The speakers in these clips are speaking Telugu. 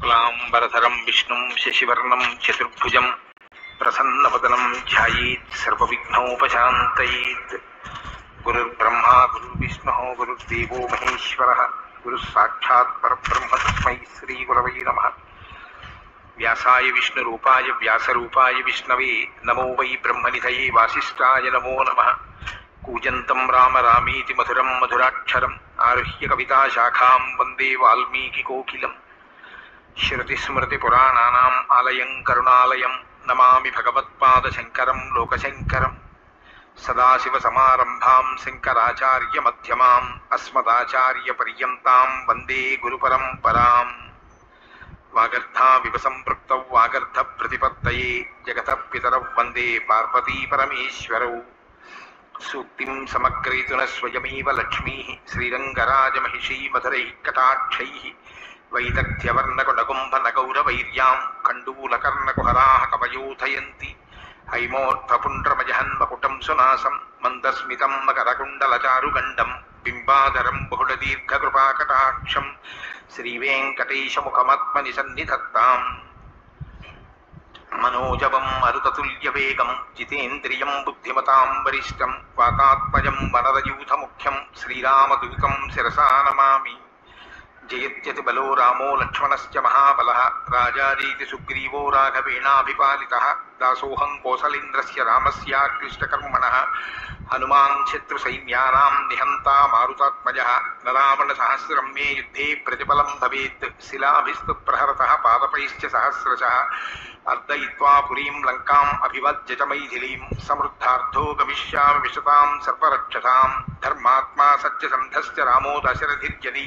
శుక్లాంబరధరం విష్ణుం శశివర్ణం చతుర్భుజం ప్రసన్నవదనం ధ్యాయేత్ సర్వవిఘ్నోపశాంతయేత్. గురుర్బ్రహ్మా గురుర్విష్ణుః గురుర్దేవో మహేశ్వరః గురుః సాక్షాత్ పరబ్రహ్మ తస్మై శ్రీ గురవై నమః. వ్యాసాయ విష్ణురూపాయ వ్యాసరూపాయ విష్ణవే నమో వై బ్రహ్మనిధయే వాసిష్ఠాయ నమో నమః. కూజంతం రామ రామేతి మధురం మధురాక్షరం ఆరుహ్య కవితాశాఖాం వందే వాల్మీకికోకిలం. శ్రుతిస్మృతిపురాణానాం ఆలయం కరుణాలయం నమామి భగవత్పాదశంకరం లోకశంకరం. సదాశివసమారంభాం శంకరాచార్యమధ్యమాం అస్మదాచార్యపర్యంతాం వందే గురుపరంపరాం. వాగర్థావివ సంపృక్తౌ వాగర్థప్రతిపత్తయే జగతః పితరౌ వందే పార్వతీపరమేశ్వరౌ. సూక్తిం సమగ్రయతున స్వయమేవ లక్ష్మీః శ్రీరంగరాజమహిషీ మధురైః కటాక్షైః. వైదగ్ధ్యవర్ణకుడగుంభనగౌరవైర్యాం కండూలకర్ణకుహరాः కవయోధయంతి. హైమోర్ధపుండ్రమజహన్మకుటం సునాసం మందస్మితం మకరకుండలచారుగండం బింబాధరం బహుళదీర్ఘకృపాకటాక్షం శ్రీవేంకటేశముఖమాత్మని సన్నిధత్తాం. మనోజవం మరుతతుల్యవేగం జితేంద్రియం బుద్ధిమతాం వరిష్టం వాతాత్మజం వనరయూథముఖ్యం శ్రీరామదూతం శిరసా నమామి. జయత్యతి బలో రామో లక్ష్మణశ్చ మహాబలః రాజారీతి సుగ్రీవో రాఘవేణాభిపాలితః. దాసోహం కోసలేంద్రస్య రామస్యాక్లిష్టకర్మణః హనుమాన్ శత్రుసైన్యానాం నిహంతా మారుతాత్మజః. రావణసహస్రం మే యుద్ధే ప్రతిఫలం భవేత్ శిలాభిస్తు ప్రహరతః పాదపైశ్చ సహస్రశః. అర్దయిత్వా పురీం లంకాం అభివజ్య చ మైథిలీం సమృద్ధార్థో గమిష్యామి విశతాం సర్వరక్షసాం. ధర్మాత్మా సత్యసంధశ్చ రామో దశరథిర్యది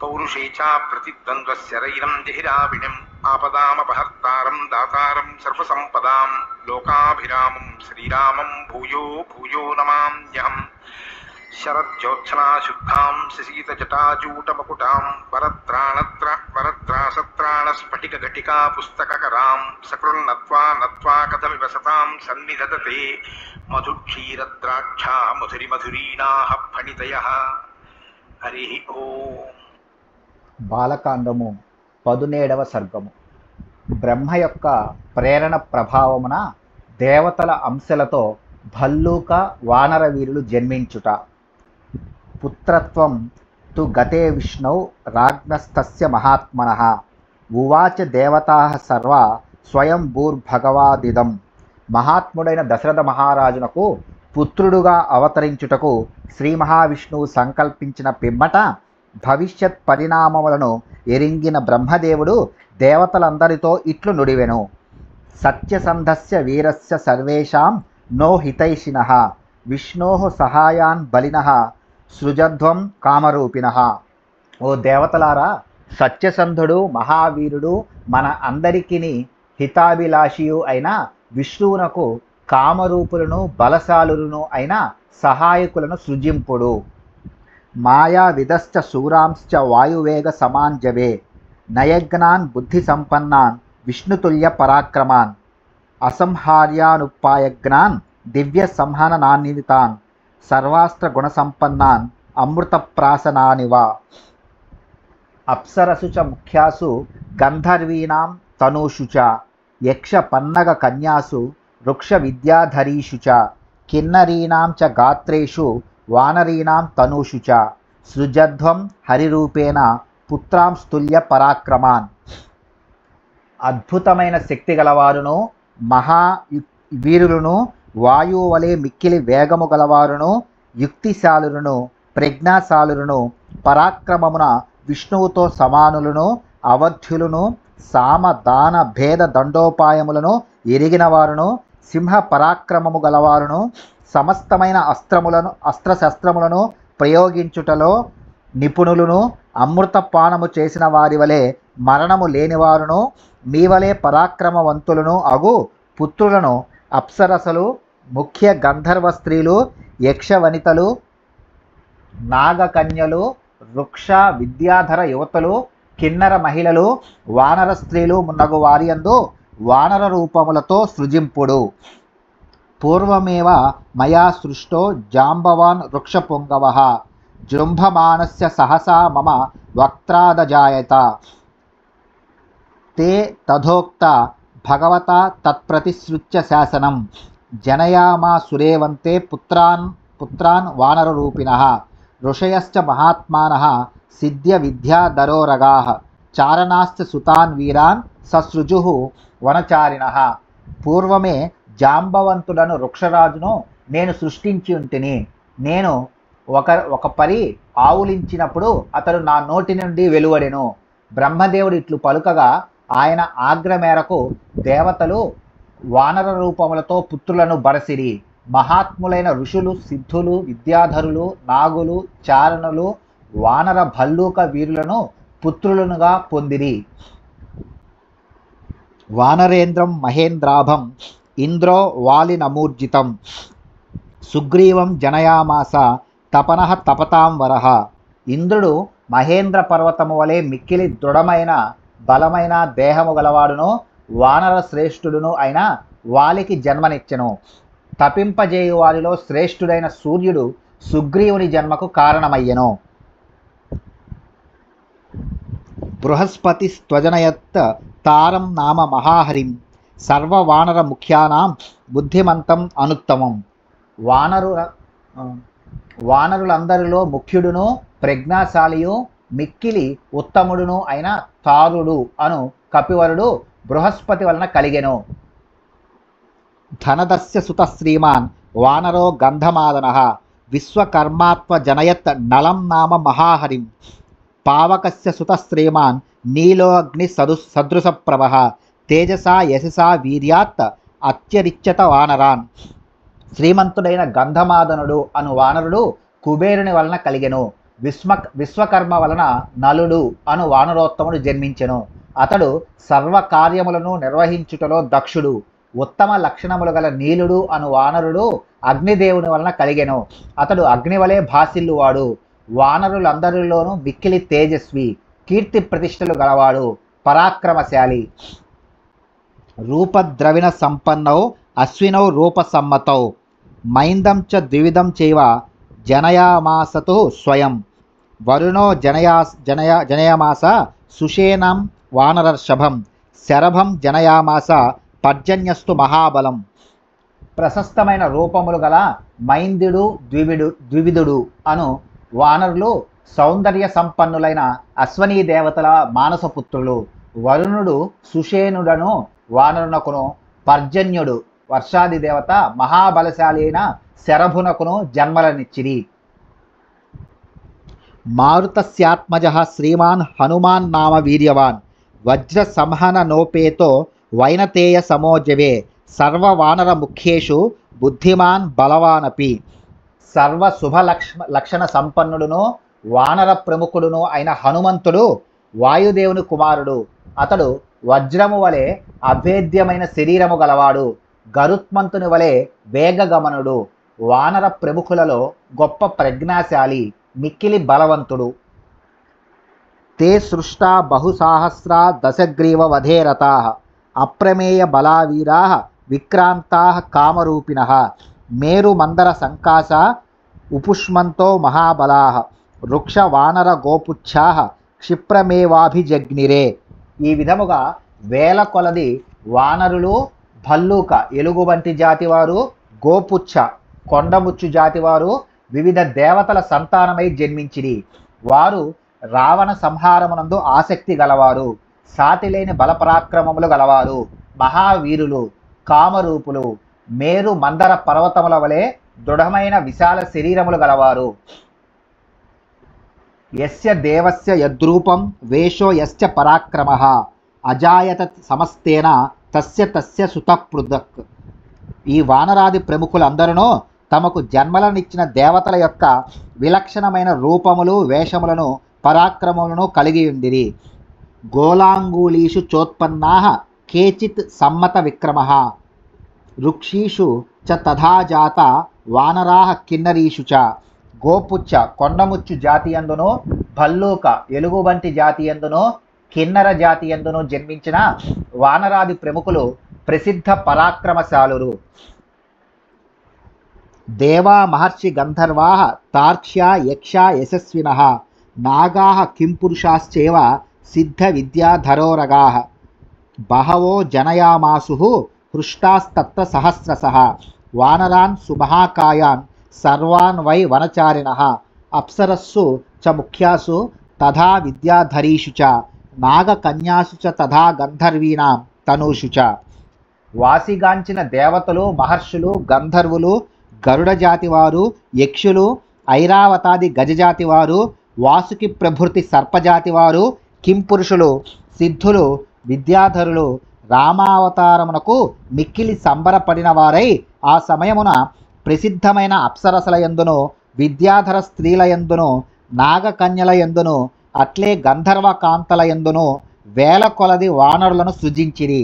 పౌరుషే చ ప్రతిద్వంద్వశరైరం జహిరావిణిం. ఆపదామపహర్తారం దాతారం సర్వసంపదాం లోకాభిరామం శ్రీరామం భూయో భూయో నమామ్యహం. శరజ్యోత్సనాశుద్ధాం శశీతజటాజూటమకుటాం వరత్రాసత్రాణస్ఫటికఘటికా పుస్తకకరాం. సకృన్నత్వా నత్వా కథమివ సతాం సన్నిధతతే మధుక్షీరద్రాక్షా మధురిమధురీణాః ఫణితయః. హరి ఓం. బాలకాండము 17వ సర్గము. బ్రహ్మ యొక్క ప్రేరణ ప్రభావమున దేవతల అంశలతో భల్లూక వానర వీరులు జన్మించుట. పుత్రత్వం తు గతే విష్ణౌ రాజ్ఞస్తస్య మహాత్మనః. ఉవాచ దేవతాః సర్వ స్వయంభూర్భగవాదిదం. మహాత్ముడైన దశరథ మహారాజునకు పుత్రుడుగా అవతరించుటకు శ్రీ మహావిష్ణువు సంకల్పించిన పిమ్మట భవిష్యత్ పరిణామములను ఎరింగిన బ్రహ్మదేవుడు దేవతలందరితో ఇట్లు నుడివెను. సత్యసంధస్య వీరస్య సర్వేషాం నో హితైషిణః విష్ణోః సహాయాన్ బలినః సృజధ్వం కామరూపిణః. ఓ దేవతలారా, సత్యసంధుడు మహావీరుడు మన అందరికిని హితాభిలాషియు అయిన విష్ణువునకు కామరూపులను బలశాలులను అయిన సహాయకులను సృజింపుడు. మాయా విదశ్చ శూరాంశ్చ వాయువేగ సమాంజవే నయజ్ఞాన్ బుద్ధి సంపన్నాన్ విష్ణుతుల్య పరాక్రమాన్ అసంహార్యానుపాయజ్ఞాన్ దివ్య సంహననాన్వితాన్ సర్వాస్త్ర గుణసంపన్నాన్ అమృతప్రాసనానివ. అప్సరసు చ ముఖ్యాసు గంధర్వీణాం తనూషు చ యక్ష పన్నగ కన్యాసు వృక్ష విద్యాధరీషు చ కిన్నరీణాం చ గాత్రేషు వానరీణాం తనూషు చ సృజధ్వం హరిరూపేణ పుత్రాంస్తుల్య పరాక్రమాన్. అద్భుతమైన శక్తి గలవారును మహావీరులను వాయువు వలె మిక్కిలి వేగము గలవారును యుక్తిశాలులను ప్రజ్ఞాశాలులను పరాక్రమమున విష్ణువుతో సమానులను అవధ్యులను సామదాన భేద దండోపాయములను ఎరిగిన వారును సింహ పరాక్రమము గలవారును సమస్తమైన అస్త్రశస్త్రములను ప్రయోగించుటలో నిపుణులను అమృతపానము చేసిన వారి వలె మరణము లేనివారును మీ వలె పరాక్రమవంతులను అగు పుత్రులను అప్సరసలు ముఖ్య గంధర్వ స్త్రీలు యక్షవనితలు నాగకన్యలు వృక్ష విద్యాధర యువతలు కిన్నర మహిళలు వానర స్త్రీలు మున్నగు వారియందు వానర రూపములతో సృజింపుడు. పూర్వమేవ మయా సృష్టో జాంబవాన్ వృక్షపుంగవః జృంభమానస్య సహసా మమ వక్త్రాదజాయత. తే తథోక్త భగవతా తత్ప్రతిశ్రుత్య శాసనం జనయామాసురేవంతే పుత్రాన్ వానరరూపిణః ఋషయశ్చ మహాత్మానః సిద్ధ్య విద్యాధరోరగాః చారణాశ్చ సుతాన్ వీరాన్ ససృజుః వనచారిణః. పూర్వమే జాంబవంతుడను వృక్షరాజును నేను సృష్టించి ఉంటిని. నేను ఒక పరి ఆవులించినప్పుడు అతడు నా నోటి నుండి వెలువడెను. బ్రహ్మదేవుడు ఇట్లు పలుకగా ఆయన ఆజ్ఞ మేరకు దేవతలు వానర రూపములతో పుత్రులను బరసిరి. మహాత్ములైన ఋషులు, సిద్ధులు, విద్యాధరులు, నాగులు, చారణులు వానర భల్లూక వీరులను పుత్రులనుగా పొందిరి. వానరేంద్రం మహేంద్రాభం ఇంద్రో వాలినమూర్జితం సుగ్రీవం జనయామాస తపనః తపతాం వరః. ఇంద్రుడు మహేంద్ర పర్వతము వలె మిక్కిలి దృఢమైన బలమైన దేహము గలవాడును వానర శ్రేష్ఠుడును అయిన వాలికి జన్మనిచ్చెను. తపింపజేయు వారిలో శ్రేష్ఠుడైన సూర్యుడు సుగ్రీవుని జన్మకు కారణమయ్యెను. బృహస్పతి స్త్వజనయత్ తారం నామ మహాహరిం సర్వవానర ముఖ్యానాం బుద్ధిమంతం అనుత్తమం. వానరులందరిలో ముఖ్యుడును ప్రజ్ఞాశాలియు మిక్కిలి ఉత్తముడును అయిన తారుడు అను కపివరుడు బృహస్పతి వలన కలిగెను. ధనదస్య సుత శ్రీమాన్ వానరో గంధమాదనః విశ్వకర్మాత్వ జనయత్ నలం నామ మహాహరిం పావకస్య సుత శ్రీమాన్ నీలో అగ్ని సదృశప్రభః తేజసా యశసా వీర్యాత్ అత్యరిచ్యత వానరాన్. శ్రీమంతుడైన గంధమాదనుడు అను వానరుడు కుబేరుని వలన కలిగెను. విశ్వకర్మ వలన నలుడు అను వానరోత్తముడు జన్మించెను. అతడు సర్వకార్యములను నిర్వహించుటలో దక్షుడు. ఉత్తమ లక్షణములు గల నీలుడు అను వానరుడు అగ్నిదేవుని వలన కలిగెను. అతడు అగ్నివలే భాసిల్లువాడు. వానరులందరిలోనూ మిక్కిలి తేజస్వి, కీర్తి ప్రతిష్టలు గలవాడు, పరాక్రమశాలి. రూపద్రవిణ సంపన్నౌ అశ్వినౌ రూపసమ్మతౌ మైందం చ ద్వివిధం చైవ జనయామాసతు స్వయం వరుణో జనయామాస సుషేణం వానరర్షభం శరభం జనయామాస పర్జన్యస్తు మహాబలం. ప్రశస్తమైన రూపములు గల మైందుడు ద్వివిధుడు అను వానరులు సౌందర్య సంపన్నులైన అశ్వనీ దేవతల మానసపుత్రులు. వరుణుడు సుషేణుడను వానరునకును, పర్జన్యుడు వర్షాది దేవత మహాబలశాలి అయిన శరభునకును జన్మలనిచ్చిరి. మారుతస్యాత్మజః శ్రీమాన్ హనుమాన్ నామ వీర్యవాన్ వజ్ర సంహన నోపేతో వైనతేయ సమోజవే సర్వవానర ముఖ్యేషు బుద్ధిమాన్ బలవానపి. సర్వ శుభ లక్షణ సంపన్నుడును వానర ప్రముఖుడును అయిన హనుమంతుడు వాయుదేవుని కుమారుడు. అతడు వజ్రము వలె అభేద్యమైన శరీరము గలవాడు. గరుత్మంతుని వలె వేగగమనుడు. వానర ప్రముఖులలో గొప్ప ప్రజ్ఞాశాలి, మిక్కిలి బలవంతుడు. తే సృష్టా బహుసాహస్రా దశగ్రీవ వధే రతాః అప్రమేయ బలావీరాః విక్రాంతాః కామరూపిణః మేరు మందర సంకాశ ఉపుష్మంతో మహాబలాః వృక్ష వానర గోపుచ్ఛాః క్షిప్రమేవాభిజగ్నిరే. ఈ విధముగా వేల కొలది వానరులు, భల్లూక ఎలుగుబంటి జాతివారు, గోపుచ్చ కొండముచ్చు జాతివారు వివిధ దేవతల సంతానమై జన్మించిరి. వారు రావణ సంహారమునందు ఆసక్తి గలవారు, సాటిలేని బలపరాక్రమములు గలవారు, మహావీరులు, కామరూపులు, మేరు మందర పర్వతముల వలె దృఢమైన విశాల శరీరములు గలవారు. యస్య దేవస్య యద్రూపం వేషో యస్య పరాక్రమః అజాయత సమస్తేన తస్య సుతపృథక్. ఈ వానరాది ప్రముఖులందరూ తమకు జన్మలనిచ్చిన దేవతల యొక్క విలక్షణమైన రూపములు, వేషములను, పరాక్రమములను కలిగి ఉండిరి. గోలాంగూలీషు చోత్పన్నాః కేచిత్ సమ్మత విక్రమః వృక్షీషు చ తథా జాత వానరాః కిన్నరీషు చ. గోపుచ్చ కొండముచ్చు జాతియందును, భల్లూక ఎలుగుబంటి జాతియందును, కిన్నర జాతియందును జన్మించిన వానరాది ప్రముఖులు ప్రసిద్ధ పరాక్రమశాలురు. దేవా మహర్షి గంధర్వాః తార్క్ష్య యక్ష యశస్వినః నాగాః కింపురుషాశ్చైవ సిద్ధ విద్యాధరోరగాః బహవో జనయామాసు హృష్టాస్తత్ర సహస్రశః వానరాన్ సుమహాకాయాన్ సర్వాన్ వై వనచారిణః అప్సరస్సు చ ముఖ్యాసు తథా విద్యాధరీషు చ నాగకన్యాసు చ తథా గంధర్వీనాం తనూషు చ. వాసిగాంచిన దేవతలు, మహర్షులు, గంధర్వులు, గరుడ జాతివారు, యక్షులు, ఐరావతాది గజజాతివారు, వాసుకి ప్రభృతి సర్పజాతివారు, కింపురుషులు, సిద్ధులు, విద్యాధరులు రామావతారమునకు మిక్కిలి సంబరపడిన వారై ఆ సమయమున ప్రసిద్ధమైన అప్సరసల యందును, విద్యాధర స్త్రీల యందును, నాగకన్యల యందును, అట్లే గంధర్వ కాంతల యందును వేల కొలది వానరులను సృజించిరి.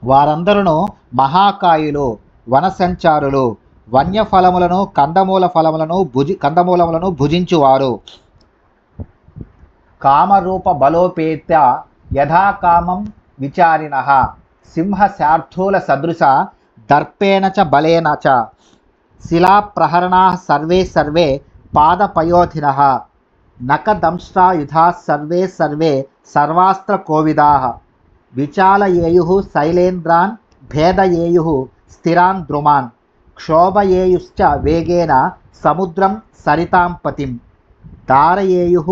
వారందరూ మహాకాయులు, వనసంచారులు, వన్యఫలములను కందమూలములను భుజించువారు. కామరూప బలోపేత యథాకామం విచారిణః సింహ శార్థూల సదృశ దర్పేణ చ బలేన చ శిలాప్రహరణాః సర్వే సర్వే పాదపయోధినః నఖదంష్ట్రాయుధాః సర్వే సర్వే సర్వాస్త్ర కోవిదాః విచాలయేయుః శైలేంద్రాన్ భేదయేయుః స్థిరాన్ ద్రుమాన్ క్షోభయేయుశ్చ వేగేన సముద్రం సరితాం పతిం ధారయేయుః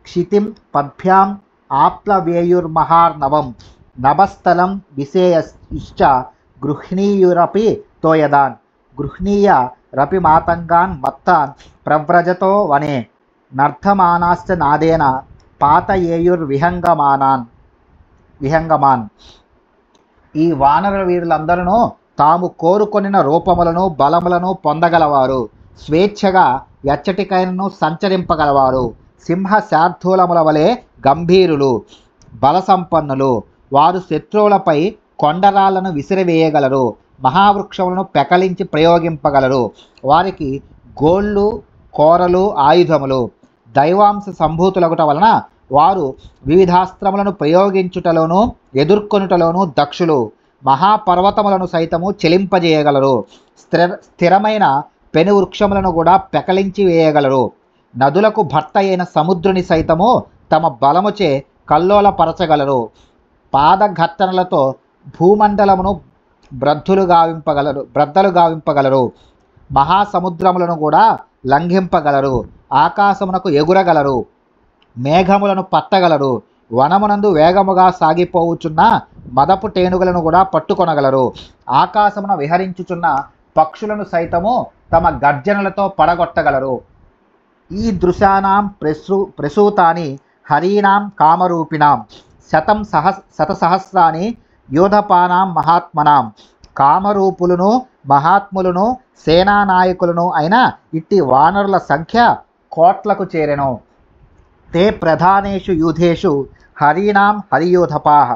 క్షితిం పద్భ్యాం ఆప్లవేయుర్మహార్ణవం నభస్థలం విశేయశ్చ గృహ్ణీయురపి తోయదాన్ గృహ్ణీయ రపి మాతంగాన్ మత్తాన్ ప్రవ్రజతో వనే నర్థమానాశ్చ నాదేన పాతయేయుర్విహంగమాన్. ఈ వానర వీరులందరూ తాము కోరుకొనిన రూపములను, బలములను పొందగలవారు. స్వేచ్ఛగా ఎచ్చటికైనను సంచరింపగలవారు. సింహ శార్థూలముల వలె గంభీరులు, బలసంపన్నులు. వారు శత్రువులపై కొండరాళ్లను విసిరివేయగలరు, మహావృక్షములను పెకలించి ప్రయోగింపగలరు. వారికి గోళ్ళు, కోరలు ఆయుధములు. దైవాంశ సంభూతులగుట వలన వారు వివిధాస్త్రములను ప్రయోగించుటలోనూ ఎదుర్కొనుటలోనూ దక్షులు. మహాపర్వతములను సైతము చెలింపజేయగలరు. స్థిరమైన పెను వృక్షములను కూడా పెకలించి వేయగలరు. నదులకు భర్త అయిన సముద్రుని సైతము తమ బలముచే కల్లోలపరచగలరు. పాదఘట్టనలతో భూమండలమును బ్రద్దలు గావింపగలరు. మహాసముద్రములను కూడా లంఘింపగలరు. ఆకాశమునకు ఎగురగలరు. మేఘములను పట్టగలరు. వనమునందు వేగముగా సాగిపోవుచున్న మదపు టేనుగులను కూడా పట్టుకొనగలరు. ఆకాశమున విహరించుచున్న పక్షులను సైతము తమ గర్జనలతో పడగొట్టగలరు. ఈ దృశానాం ప్రసూతాని హరీణాం కామరూపిణాం శతసహస్రాని యోధపానాం మహాత్మనాం. కామరూపులను, మహాత్ములను, సేనానాయకులను అయిన ఇట్టి వానరుల సంఖ్య కోట్లకు చేరెను. తే ప్రధానేషు యూధేషు హరీణాం హరియోధపాః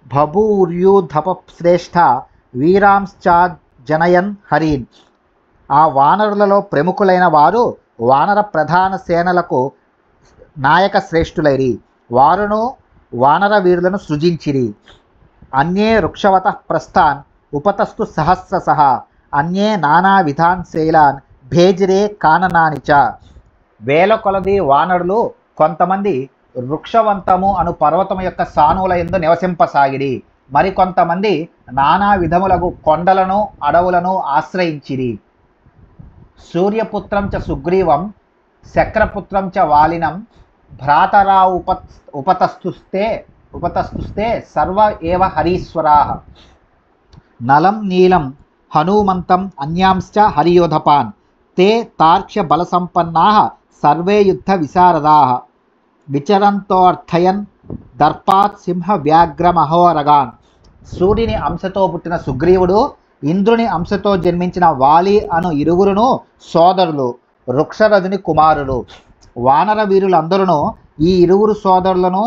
బభూర్యూధపశ్రేష్ఠ వీరాంశ్చాజనయన్ హరీన్. ఆ వానరులలో ప్రముఖులైన వారు వానర ప్రధాన సేనలకు నాయక శ్రేష్ఠులైరి. వారును వానర వీరులను సృజించిరి. అన్యే వృక్షవతః ప్రస్థాన్ ఉపతస్తు సహస్రశః అన్యే నానావిధాన్ శైలాన్ భేజిరే కాననాని చ. వేల కొలది వానరులు కొంతమంది వృక్షవంతము అను పర్వతము యొక్క సానువుల యందు నివసింపసాగిరి. మరికొంతమంది నానా విధములగు కొండలను, అడవులను ఆశ్రయించిరి. సూర్యపుత్రం చ సుగ్రీవం శక్రపుత్రం చ వాలినం భ్రాతరా ఉపతస్తుస్తే సర్వ ఏవ హరీశ్వరాః. నలం నీలం హనుమంతం అన్యాంశ్చ హరియోధపాన్ తే తార్క్ష్య బలసంపన్నాః సర్వే యుద్ధ విశారదాః విచరంతోర్థయన్ దర్పాత్ సింహ వ్యాఘ్రమహోరగాన్. సూర్యుని అంశతో పుట్టిన సుగ్రీవుడు, ఇంద్రుని అంశతో జన్మించిన వాలి అను ఇరువురును సోదరులు, వృక్షరథుని కుమారులు. వానర వీరులందరూ ఈ ఇరువురు సోదరులను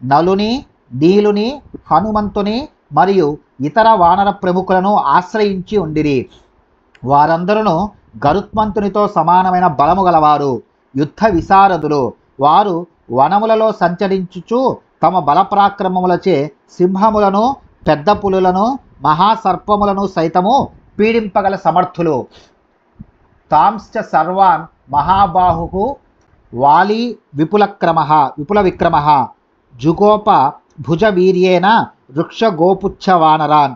నలుని, నీలుని, హనుమంతుని మరియు ఇతర వానర ప్రముఖులను ఆశ్రయించి ఉండిరి. వారందరూ గరుత్మంతునితో సమానమైన బలము గలవారు, యుద్ధ విశారదులు. వారు వనములలో సంచరించుచు తమ బలపరాక్రమములచే సింహములను, పెద్ద పులులను, మహాసర్పములను సైతము పీడింపగల సమర్థులు. తాంశ్చ సర్వాన్ మహాబాహు వాలి విపుల విక్రమ జుగోప భుజవీర్యేన వృక్షగోపుచ్చవానరాన్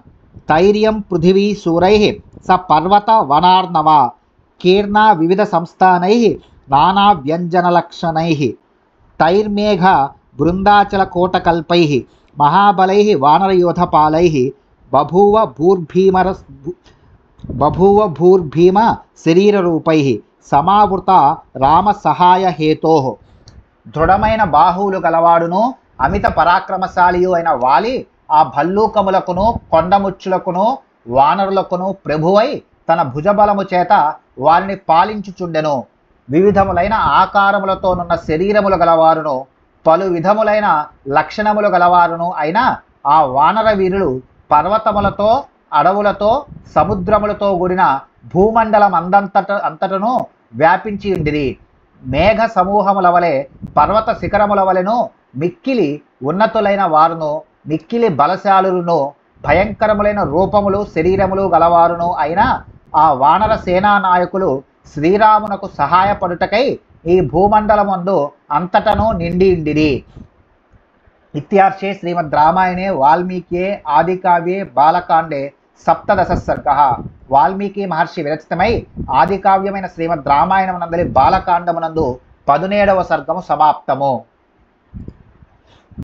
తైర్యం పృథివీ శూరైః స పర్వత వనార్ణవ కీర్ణా వివిధ సంస్థానైః నానా వ్యంజనలక్షణైః తైర్మేఘ బృందాచలకోటకల్పైః మహాబలైః వానరయోధపాలైః బభూవ భూర్భీమ శరీరరూపైః సమావృత రామ సహాయ హేతోః. దృఢమైన బాహువులు గలవాడును అమిత పరాక్రమశాలియు అయిన వాలి ఆ భల్లూకములకును కొండముచ్చులకును వానరులకును ప్రభువై తన భుజబలము చేత వారిని పాలించుచుండెను. వివిధములైన ఆకారములతోనున్న శరీరములు గలవారును పలు విధములైన లక్షణములు గలవారును అయిన ఆ వానర వీరులు పర్వతములతో అడవులతో సముద్రములతో కూడిన భూమండలం అంతటను వ్యాపించి ఉండిరి. మేఘ సమూహముల వలె పర్వత శిఖరముల వలెను మిక్కిలి ఉన్నతులైన వారును మిక్కిలి బలశాలులను భయంకరములైన రూపములు శరీరములు గలవారును అయిన ఆ వానర సేనా నాయకులు శ్రీరామునకు సహాయపడుటకై ఈ భూమండలమందు అంతటను నిండి ఉండిరి. ఇత్యార్షే శ్రీమద్ రామాయణే వాల్మీకియే ఆదికావ్యే బాలకాండే సప్తదశ సర్గః. వాల్మీకి మహర్షి విరచితమై ఆదికావ్యమైన శ్రీమద్ రామాయణమునందలి బాలకాండమునందు 17వ సర్గము సమాప్తము.